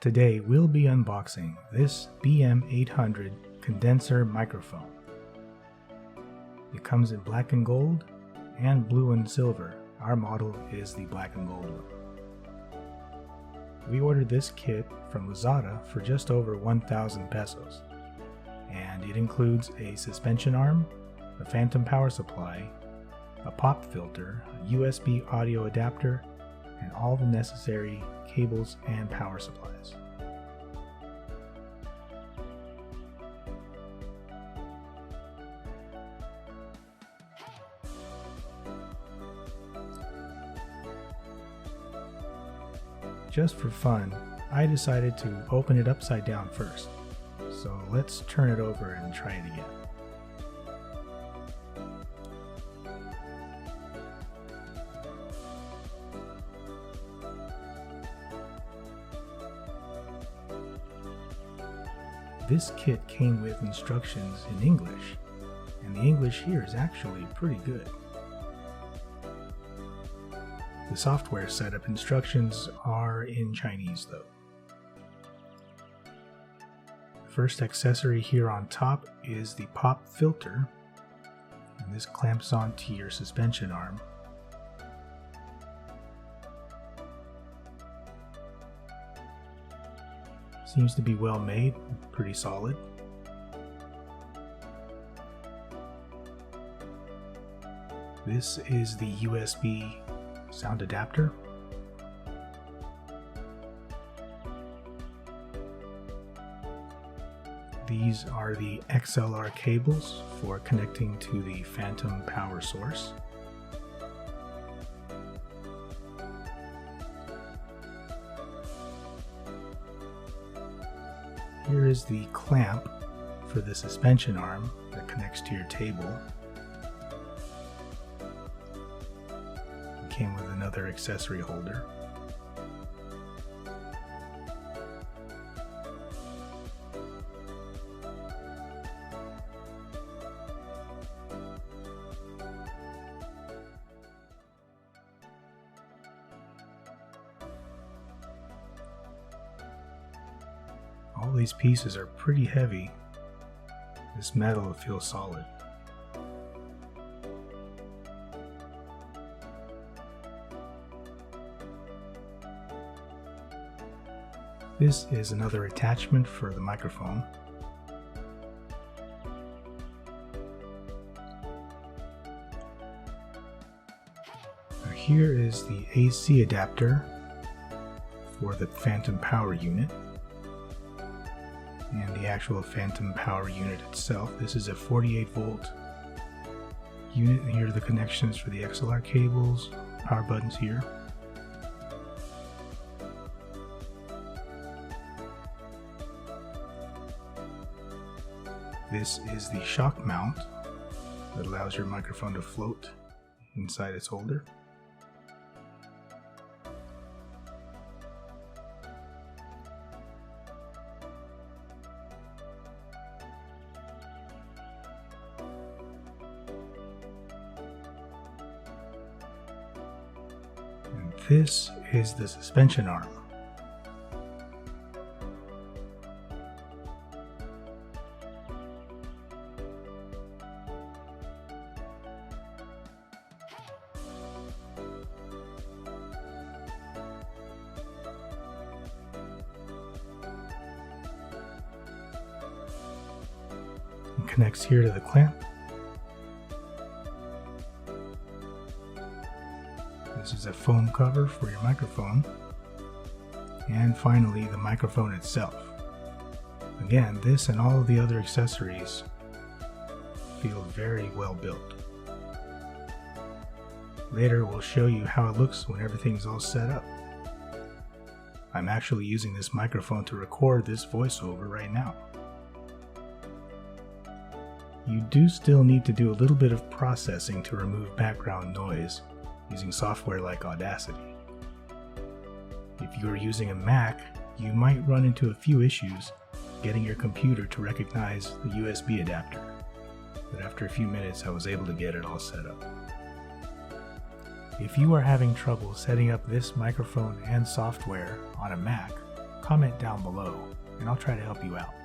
Today we'll be unboxing this BM-800 condenser microphone. It comes in black and gold and blue and silver. Our model is the black and gold one. We ordered this kit from Lazada for just over 1,000 pesos, and it includes a suspension arm, a phantom power supply, a pop filter, a USB audio adapter, and all the necessary cables and power supplies. Just for fun, I decided to open it upside down first, so let's turn it over and try it again. This kit came with instructions in English, and the English here is actually pretty good. The software setup instructions are in Chinese though. The first accessory here on top is the pop filter, and this clamps onto your suspension arm. Seems to be well made, pretty solid. This is the USB sound adapter. These are the XLR cables for connecting to the phantom power source. Here is the clamp for the suspension arm that connects to your table. It came with another accessory holder. All these pieces are pretty heavy. This metal feels solid. This is another attachment for the microphone. Now here is the AC adapter for the phantom power unit. And the actual phantom power unit itself. This is a 48 volt unit, and here are the connections for the XLR cables, power buttons here. This is the shock mount that allows your microphone to float inside its holder. This is the suspension arm. It connects here to the clamp. This is a foam cover for your microphone. And finally, the microphone itself. Again, this and all of the other accessories feel very well built. Later, we'll show you how it looks when everything's all set up. I'm actually using this microphone to record this voiceover right now. You do still need to do a little bit of processing to remove background noise using software like Audacity. If you are using a Mac, you might run into a few issues getting your computer to recognize the USB adapter, but after a few minutes I was able to get it all set up. If you are having trouble setting up this microphone and software on a Mac, comment down below and I'll try to help you out.